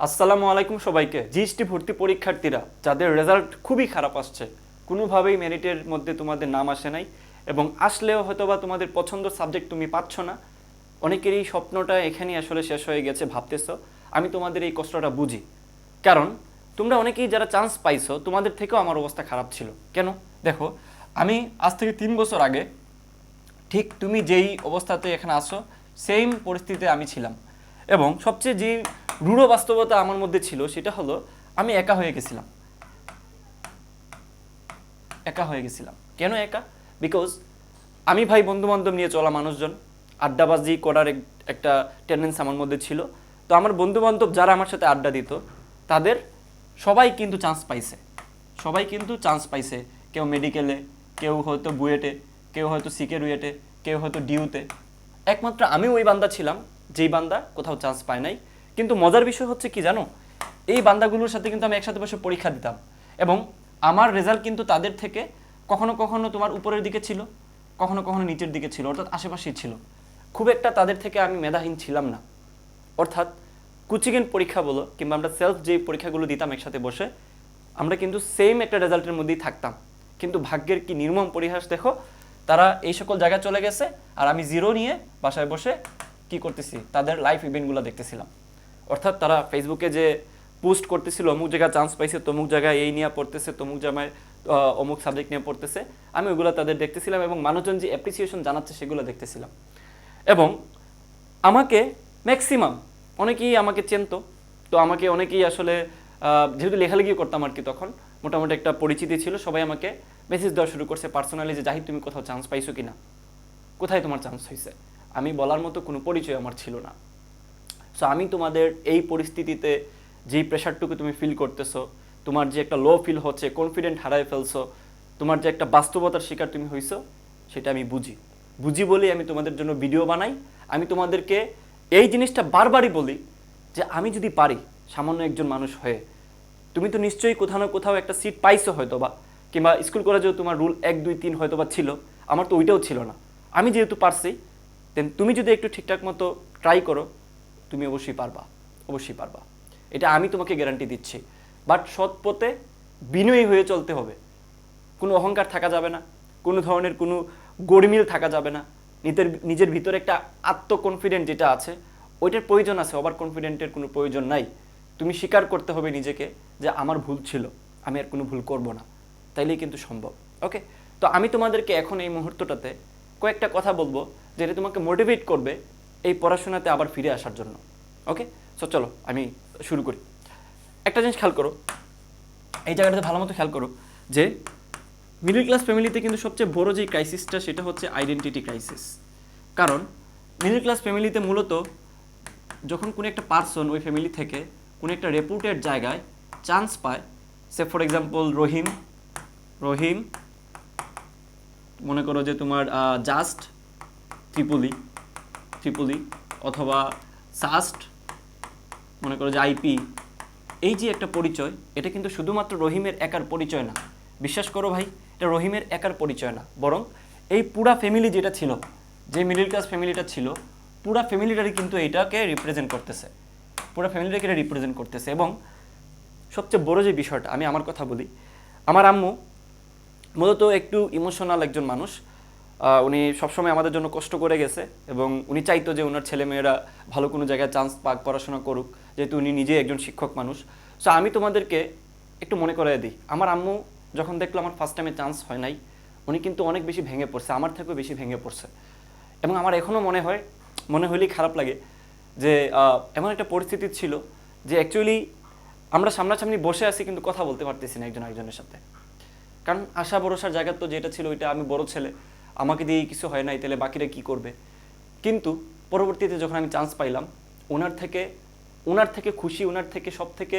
আসসালামু আলাইকুম সবাইকে। জিএসটি ভর্তি পরীক্ষার্থীরা যাদের রেজাল্ট খুবই খারাপ আসছে, কোনোভাবেই মেরিটের মধ্যে তোমাদের নাম আসে নাই এবং আসলেও হয়তোবা তোমাদের পছন্দ সাবজেক্ট তুমি পাচ্ছ না, অনেকেরই স্বপ্নটা এখানেই আসলে শেষ হয়ে গেছে ভাবতেছো। আমি তোমাদের এই কষ্টটা বুঝি, কারণ তোমরা অনেকেই যারা চান্স পাইছো তোমাদের থেকেও আমার অবস্থা খারাপ ছিল। কেন? দেখো, আমি আজ থেকে 3 বছর আগে ঠিক তুমি যেই অবস্থাতে এখানে আসো সেম পরিস্থিতিতে আমি ছিলাম, এবং সবচেয়ে যে রূঢ় বাস্তবতা আমার মধ্যে ছিল সেটা হলো আমি একা হয়ে গেছিলাম। কেন একা? বিকজ আমি ভাই বন্ধু বান্ধব নিয়ে চলা মানুষজন, আড্ডাবাজি করার একটা টেন্ডেন্সি আমার মধ্যে ছিল। তো আমার বন্ধু বান্ধব যারা আমার সাথে আড্ডা দিত তাদের সবাই কিন্তু চান্স পাইছে। কেউ মেডিকেলে, কেউ হয়তো বুয়েটে, কেউ হয়তো সিকে রুয়েটে, কেউ হয়তো ডিউতে। একমাত্র আমি ওই বান্দা ছিলাম যেই বান্দা কোথাও চান্স পায় নাই। কিন্তু মজার বিষয় হচ্ছে কি জানো, এই বান্দাগুলোর সাথে কিন্তু আমি একসাথে বসে পরীক্ষা দিতাম, এবং আমার রেজাল্ট কিন্তু তাদের থেকে কখনো কখনো তোমার উপরের দিকে ছিল, কখনো কখনো নিচের দিকে ছিল, অর্থাৎ আশেপাশেই ছিল। খুব একটা তাদের থেকে আমি মেধাহীন ছিলাম না। অর্থাৎ কোচিংয়ের পরীক্ষা বলো কিংবা আমরা সেলফ যে পরীক্ষাগুলো দিতাম একসাথে বসে, আমরা কিন্তু সেম একটা রেজাল্টের মধ্যেই থাকতাম। কিন্তু ভাগ্যের কি নির্মম পরিহাস দেখো, তারা এই সকল জায়গায় চলে গেছে আর আমি জিরো নিয়ে বাসায় বসে কি করতেছি, তাদের লাইভ ইভেন্টগুলো দেখতেছিলাম। অর্থাৎ তারা ফেসবুকে যে পোস্ট করতেছিল অমুক জায়গায় চান্স পাইছে, তমুক জায়গায় এই নিয়ে পড়তেছে, তমুক জায়গায় অমুক সাবজেক্ট নিয়ে পড়তেছে, আমি ওগুলো তাদের দেখতেছিলাম এবং মানুষজন যে অ্যাপ্রিসিয়েশন জানাচ্ছে সেগুলো দেখতেছিলাম। এবং আমাকে ম্যাক্সিমাম অনেকেই আমাকে চেনতো। তো আমাকে অনেকেই আসলে যেহেতু লেখালেখি করতাম আর কি, তখন মোটামুটি একটা পরিচিতি ছিল, সবাই আমাকে মেসেজ দেওয়া শুরু করছে পার্সোনালি যে জাহিদ তুমি কোথাও চান্স পাইছো কিনা, কোথায় তোমার চান্স হয়েছে। আমি বলার মতো কোনো পরিচয় আমার ছিল না। সো আমি তোমাদের এই পরিস্থিতিতে যেই প্রেশারটুকু তুমি ফিল করতেছো, তোমার যে একটা লো ফিল হচ্ছে, কনফিডেন্ট হারায় ফেলছো, তোমার যে একটা বাস্তবতার শিকার তুমি হইছো, সেটা আমি বুঝি বলেই আমি তোমাদের জন্য ভিডিও বানাই। আমি তোমাদেরকে এই জিনিসটা বারবারই বলি যে আমি যদি পারি সামান্য একজন মানুষ হয়ে, তুমি তো নিশ্চয়ই কোথাও না কোথাও একটা সিট পাইছো হয়তো বা, কিংবা স্কুল কলেজেও তোমার রুল 1 2 3 হয়তো বা ছিল, আমার তো ওইটাও ছিল না। আমি যেহেতু পারছি, দেন তুমি যদি একটু ঠিকঠাক মতো ট্রাই করো, তুমি অবশ্যই পারবা। এটা আমি তোমাকে গ্যারান্টি দিচ্ছি। বাট সৎ পথে বিনয়ী হয়ে চলতে হবে, কোনো অহংকার থাকা যাবে না, কোনো ধরনের কোনো গরমিল থাকা যাবে না। নিজের ভিতরে একটা আত্মকনফিডেন্ট যেটা আছে ওইটার প্রয়োজন আছে, ওভার কনফিডেন্টের কোনো প্রয়োজন নাই। তুমি স্বীকার করতে হবে নিজেকে যে আমার ভুল ছিল, আমি আর কোনো ভুল করব না, তাইলেই কিন্তু সম্ভব। ওকে, তো আমি তোমাদেরকে এখন এই মুহূর্তটাতে কয়েকটা কথা বলবো যেটা তোমাকে মোটিভেট করবে এই পড়াশোনাতে আবার ফিরে আসার জন্য। ওকে, সো চলো আমি শুরু করি। একটা জিনিস খেয়াল করো, এই জায়গাটাতে ভালো মতো খেয়াল করো যে মিডল ক্লাস ফ্যামিলিতে কিন্তু সবচেয়ে বড় যে ক্রাইসিসটা সেটা হচ্ছে আইডেন্টিটি ক্রাইসিস। কারণ মিডল ক্লাস ফ্যামিলিতে মূলত যখন কোনো একটা পার্সন ওই ফ্যামিলি থেকে কোনো একটা রেপুটেড জায়গায় চান্স পায়, সে ফর এক্সাম্পল রহিম মনে করো যে তোমার জাস্ট ত্রিপুলি অথবা সাস্ট মনে করো যে আইপি, এই যে একটা পরিচয়, এটা কিন্তু শুধুমাত্র রহিমের একার পরিচয় না। বিশ্বাস করো ভাই, এটা রহিমের একার পরিচয় না, বরং এই পুরা ফ্যামিলি যেটা ছিল, যে মিডল ক্লাস ফ্যামিলিটা ছিল, পুরা ফ্যামিলিটারই কিন্তু এইটাকে রিপ্রেজেন্ট করতেছে। এবং সবচেয়ে বড় যে বিষয়টা, আমি আমার কথা বলি, আমার আম্মু মূলত একটু ইমোশনাল একজন মানুষ। উনি সবসময় আমাদের জন্য কষ্ট করে গেছে এবং উনি চাইতো যে ওনার ছেলেমেয়েরা ভালো কোনো জায়গায় চান্স পাক, পড়াশোনা করুক, যেহেতু উনি নিজে একজন শিক্ষক মানুষ। সো আমি তোমাদেরকে একটু মনে করাই দিই, আমার আম্মু যখন দেখলো আমার ফার্স্ট টাইমে চান্স হয় নাই, উনি কিন্তু অনেক বেশি ভেঙে পড়ছে, আমার থেকেও বেশি ভেঙে পড়ছে। এবং আমার এখনও মনে হলেই খারাপ লাগে যে এমন একটা পরিস্থিতি ছিল যে অ্যাকচুয়ালি আমরা সামনাসামনি বসে আছি কিন্তু কথা বলতে পারতেছি না একজন আরেকজনের সাথে। কারণ আশা ভরসার জায়গা তো যেটা ছিল ওইটা, আমি বড় ছেলে, আমাকে দিয়ে কিছু হয় নাই, তাহলে বাকিরা কি করবে। কিন্তু পরবর্তীতে যখন আমি চান্স পাইলাম, ওনার থেকে খুশি, ওনার থেকে সব থেকে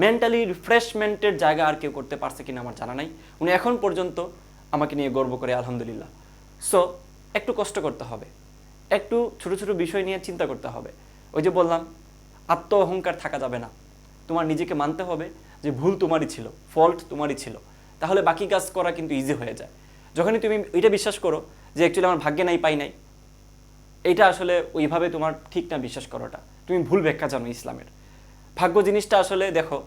মেন্টালি রিফ্রেশমেন্টের জায়গা আর কেউ করতে পারছে কিনা আমার জানা নাই। উনি এখন পর্যন্ত আমাকে নিয়ে গর্ব করে, আলহামদুলিল্লাহ। সো একটু কষ্ট করতে হবে, একটু ছোট ছোট বিষয় নিয়ে চিন্তা করতে হবে। ওই যে বললাম, আত্ম অহংকার থাকা যাবে না। তোমার নিজেকে মানতে হবে যে ভুল তোমারই ছিল, ফল্ট তোমারই ছিল, তাহলে বাকি কাজ করা কিন্তু ইজি হয়ে যায়। যখনই তুমি এটা বিশ্বাস করো যে অ্যাকচুয়ালি আমার ভাগ্যে নাই, পাই নাই, এইটা আসলে ওইভাবে তোমার ঠিক না বিশ্বাস করাটা, তুমি ভুল ব্যাখ্যা জানো ইসলামের। ভাগ্য জিনিসটা আসলে দেখো,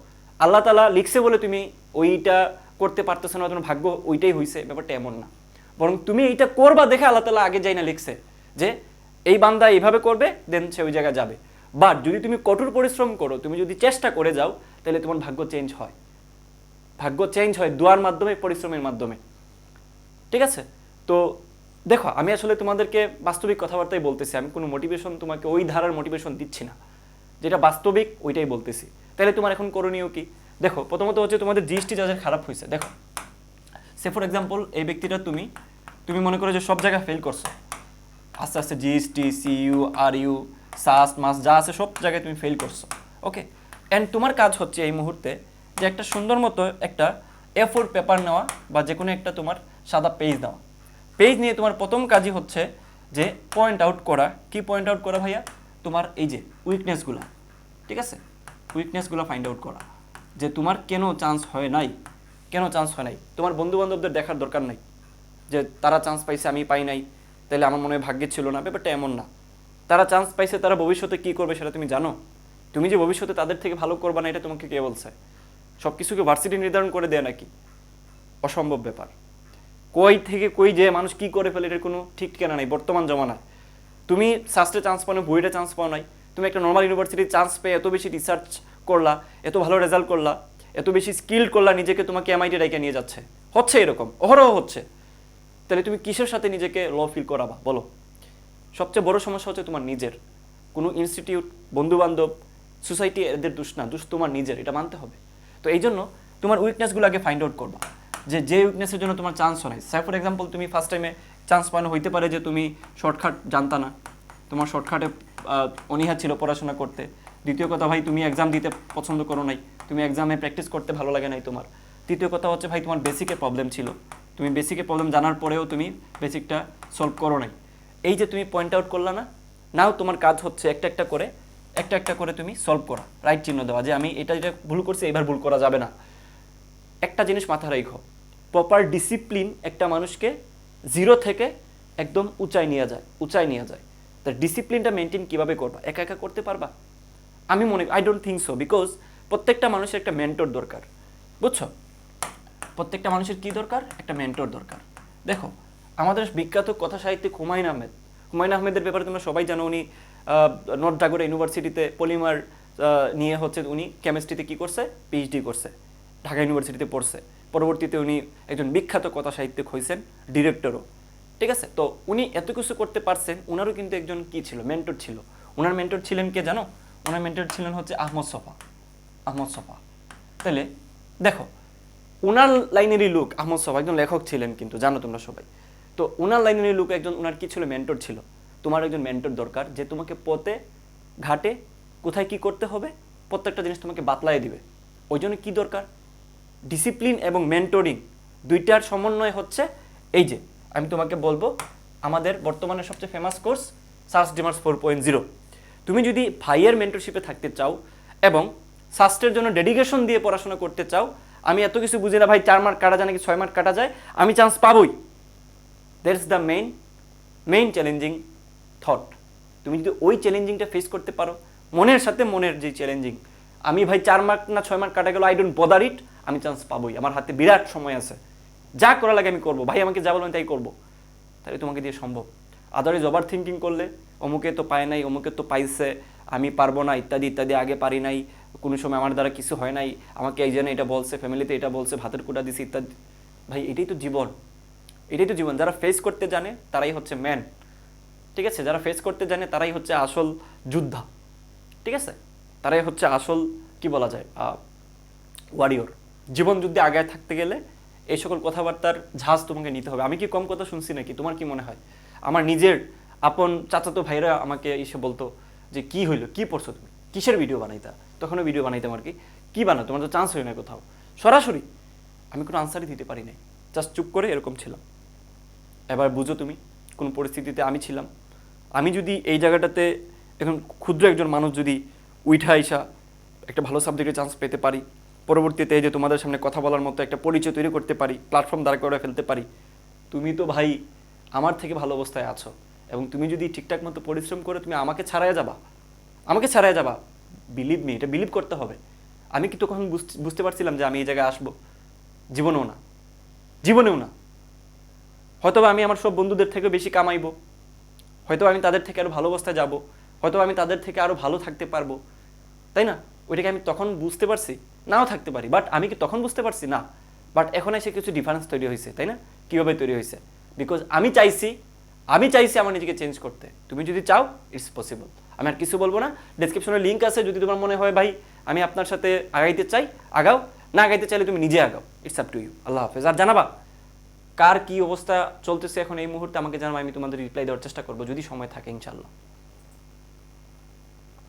আল্লাহ তাআলা লিখছে বলে তুমি ওইটা করতে পারতেছো না, তোমার ভাগ্য ওইটাই হইছে, ব্যাপারটা এমন না। বরং তুমি এইটা করবা দেখে আল্লাহ তাআলা আগে যাই না লিখছে যে এই বান্দা এইভাবে করবে, দেন সে ওই জায়গায় যাবে। বাট যদি তুমি কঠোর পরিশ্রম করো, তুমি যদি চেষ্টা করে যাও, তাহলে তোমার ভাগ্য চেঞ্জ হয়। ভাগ্য চেঞ্জ হয় দোয়ার মাধ্যমে, পরিশ্রমের মাধ্যমে। ঠিক আছে? তো দেখো, আমি আসলে তোমাদেরকে বাস্তবিক কথাবার্তাই বলতেছি, আমি কোনো মোটিভেশন তোমাকে ওই ধারার মোটিভেশন দিচ্ছি না, যেটা বাস্তবিক ওইটাই বলতেছি। তাহলে তোমার এখন করণীয় কি? দেখো, প্রথমত হচ্ছে তোমাদের জিএসটি যাদের খারাপ হয়েছে, দেখো সে ফর এক্সাম্পল এই ব্যক্তিটা তুমি মনে করো যে সব জায়গায় ফেল করছো, আস্তে আস্তে জিএসটি, সিইউ, আরইউ, সাস্ট, মাস যা আছে সব জায়গায় তুমি ফেল করছো। ওকে, অ্যান্ড তোমার কাজ হচ্ছে এই মুহূর্তে যে একটা সুন্দর মতো একটা এ4 পেপার নেওয়া বা যে কোনো একটা তোমার সাদা পেজ দেওয়া। পেজ নিয়ে তোমার প্রথম কাজই হচ্ছে যে পয়েন্ট আউট করা। কি পয়েন্ট আউট করা ভাইয়া? তোমার এই যে উইকনেসগুলো, ঠিক আছে, উইকনেসগুলো ফাইন্ড আউট করা, যে তোমার কেন চান্স হয় নাই, কেন চান্স হয় নাই। তোমার বন্ধু বান্ধবদের দেখার দরকার নাই যে তারা চান্স পাইছে আমি পাই নাই, তাহলে আমার মনে হয় ভাগ্যে ছিল না, ব্যাপারটা এমন না। তারা চান্স পাইছে, তারা ভবিষ্যতে কী করবে সেটা তুমি জানো? তুমি যে ভবিষ্যতে তাদের থেকে ভালো করবা না, এটা তোমাকে কে বলছে? সব কিছুকে ভার্সিটি নির্ধারণ করে দেয় নাকি? অসম্ভব ব্যাপার। কই থেকে কই যে মানুষ কি করে ফেলে এটার কোনো ঠিক ঠিকানা নাই বর্তমান জমানায়। তুমি সাস্টে চান্স পাও না, বুয়েটে চান্স পাও নাই, তুমি একটা নর্মাল ইউনিভার্সিটির চান্স পেয়ে এত বেশি রিসার্চ করলা, এত ভালো রেজাল্ট করলা, এত বেশি স্কিল্ড করলা, নিজেকে তোমাকে এমআইটি ডাইকে নিয়ে যাচ্ছে, হচ্ছে এরকম অহরহ হচ্ছে। তাহলে তুমি কিসের সাথে নিজেকে ল ফিল করাবা বলো? সবচেয়ে বড় সমস্যা হচ্ছে তোমার নিজের। কোনো ইনস্টিটিউট, বন্ধুবান্ধব, সোসাইটি এদের দোষ না, দোষ তোমার নিজের, এটা মানতে হবে। তো এই জন্য তোমার উইকনেসগুলো আগে ফাইন্ড আউট করবা, যে উইকনেসের জন্য তোমার চান্স হয়। সে ফর এক্সাম্পল তুমি ফার্স্ট টাইমে চান্স পানো হইতে পারে যে তুমি শর্টকাট জানতা না, তোমার শর্টকাটে অনীহা ছিল পড়াশোনা করতে। দ্বিতীয় কথা ভাই, তুমি এক্সাম দিতে পছন্দ করো নাই, তুমি এক্সামে প্র্যাকটিস করতে ভালো লাগে নাই তোমার। তৃতীয় কথা হচ্ছে ভাই, তোমার বেসিকের প্রবলেম ছিল, তুমি বেসিকের প্রবলেম জানার পরেও তুমি বেসিকটা সলভ করো নাই। এই যে তুমি পয়েন্ট আউট করলা না, নাও তোমার কাজ হচ্ছে একটা একটা করে তুমি সলভ করা, রাইট চিহ্ন দেওয়া, যে আমি এটা ভুল করছি, এবার ভুল করা যাবে না। একটা জিনিস মাথায় রাখো, প্রপার ডিসিপ্লিন একটা মানুষকে জিরো থেকে একদম উঁচাই নিয়ে যায়। তার ডিসিপ্লিনটা মেনটেন কীভাবে করবা? একা একা করতে পারবা? আমি I don't think so, because প্রত্যেকটা মানুষের একটা মেন্টর দরকার, বুঝছো? প্রত্যেকটা মানুষের কি দরকার? একটা মেন্টর দরকার। দেখো, আমাদের বিখ্যাত কথা সাহিত্যিক হুমায়ুন আহমেদের ব্যাপারে তোমরা সবাই জানো। উনি নর্থ ডাকোটা ইউনিভার্সিটিতে পলিমার নিয়ে হচ্ছে উনি কেমিস্ট্রিতে কি করছে, পিএইচডি করছে, ঢাকা ইউনিভার্সিটিতে পড়ছে। পরবর্তীতে উনি একজন বিখ্যাত কথা সাহিত্যিক হয়েছেন, ডিরেক্টরও। ঠিক আছে? তো উনি এত কিছু করতে পারছেন, উনারও কিন্তু একজন কি ছিল, মেন্টর ছিল। ওনার মেন্টর ছিলেন কে জানো? ওনার মেন্টর ছিলেন হচ্ছে আহমদ ছফা। তাহলে দেখো, উনার লাইনেরই লোক আহমদ ছফা একজন লেখক ছিলেন, কিন্তু জানো তোমরা সবাই। তো উনার লাইনেরই লোক একজন, উনার কি ছিল, মেন্টর ছিল। তোমার একজন মেন্টর দরকার, যে তোমাকে পথে ঘাটে কোথায় কি করতে হবে প্রত্যেকটা জিনিস তোমাকে বাতলাই দিবে। ওই জন্য কী দরকার? ডিসিপ্লিন এবং মেন্টরিং, দুইটার সমন্বয় হচ্ছে এই যে আমি তোমাকে বলবো আমাদের বর্তমানে সবচেয়ে ফেমাস কোর্স সার্চ ডিমার্স 4.0। তুমি যদি ভাইয়ের মেন্টরশিপে থাকতে চাও এবং সাস্টের জন্য ডেডিকেশন দিয়ে পড়াশোনা করতে চাও, আমি এত কিছু বুঝি না ভাই, 4 মার্ক কাটা যায় নাকি 6 মার্ক কাটা যায়, আমি চান্স পাবোই, that's the main challenging thought. তুমি যদি ওই চ্যালেঞ্জিংটা ফেস করতে পারো, মনের সাথে মনের যে চ্যালেঞ্জিং, আমি ভাই 4 মার্ক না 6 মার্ক কাটা গেল, আই ডোন্ট বদার ইট, আমি চান্স পাবোই, আমার হাতে বিরাট সময় আছে, যা করা লাগে আমি করবো, ভাই আমাকে যা বলবেন তাই করবো, তাহলে তোমাকে দিয়ে সম্ভব। আদারওয়াইজ ওভার থিঙ্কিং করলে, অমুকে তো পায় নাই, অমুকে তো পাইছে, আমি পারবো না, ইত্যাদি ইত্যাদি, আগে পারি নাই, কোনো সময় আমার দ্বারা কিছু হয় নাই, আমাকে এই জন্য এটা বলছে, ফ্যামিলিতে এটা বলছে, ভাতের কুটা দিছি ইত্যাদি। ভাই এটাই তো জীবন। যারা ফেস করতে জানে তারাই হচ্ছে ম্যান। ঠিক আছে? যারা ফেস করতে জানে তারাই হচ্ছে আসল যোদ্ধা। ঠিক আছে? তারাই হচ্ছে আসল, কি বলা যায়, ওয়ারিয়র। জীবন যুদ্ধে আগায় থাকতে গেলে এই সকল কথাবার্তার ঝাঁজ তোমাকে নিতে হবে। আমি কি কম কথা শুনছি নাকি? তোমার কি মনে হয়? আমার নিজের আপন চাচাতো ভাইরা আমাকে এসে বলতো যে কি হইলো, কি পড়ছো তুমি, কিসের ভিডিও বানাইতা? তখনও ভিডিও বানাইতাম আর কি বানাও, তোমার তো চান্স হয় না কোথাও। সরাসরি আমি কোনো আনসারই দিতে পারি নাই, জাস্ট চুপ করে এরকম ছিলাম। এবার বুঝো তুমি কোন পরিস্থিতিতে আমি ছিলাম। আমি যদি এই জায়গাটাতে এখন ক্ষুদ্র একজন মানুষ যদি উইঠা আইসা একটা ভালো সাবজেক্টে চান্স পেতে পারি, পরবর্তীতে এই যে তোমাদের সামনে কথা বলার মতো একটা পরিচয় তৈরি করতে পারি, প্ল্যাটফর্ম দাঁড় করে ফেলতে পারি, তুমি তো ভাই আমার থেকে ভালো অবস্থায় আছো। এবং তুমি যদি ঠিকঠাক মতো পরিশ্রম করে তুমি আমাকে ছাড়াই যাবা, বিলিভ মি, এটা বিলিভ করতে হবে। আমি কি তখন বুঝতে পারছিলাম যে আমি এই জায়গায় আসবো? জীবনেও না, জীবনেও না। হয়তো আমি আমার সব বন্ধুদের থেকে বেশি কামাইবো, হয়তো আমি তাদের থেকে আরও ভালো অবস্থায় যাবো, হয়তো আমি তাদের থেকে আরও ভালো থাকতে পারবো, তাই না? ওইটাকে আমি তখন বুঝতে পারছি, নাও থাকতে পারি, বাট আমি কি তখন বুঝতে পারছি? না। বাট এখন এসে কিছু ডিফারেন্স তৈরি হয়েছে, তাই না? কীভাবে তৈরি হয়েছে? বিকজ আমি চাইছি আমার নিজেকে চেঞ্জ করতে। তুমি যদি চাও, ইটস পসিবল। আমি আর কিছু বলবো না। ডেসক্রিপশনে লিঙ্ক আছে, যদি তোমার মনে হয় ভাই আমি আপনার সাথে আগাইতে চাই, আগাও। না আগাইতে চাইলে তুমি নিজে আগাও, ইটস আপ টু ইউ। আল্লাহ হাফেজ। আর জানাবা কার কি অবস্থা চলতেছে এখন এই মুহূর্তে, আমাকে জানাবা, আমি তোমাদের রিপ্লাই দেওয়ার চেষ্টা করবো যদি সময় থাকে, ইনশাল্লাহ।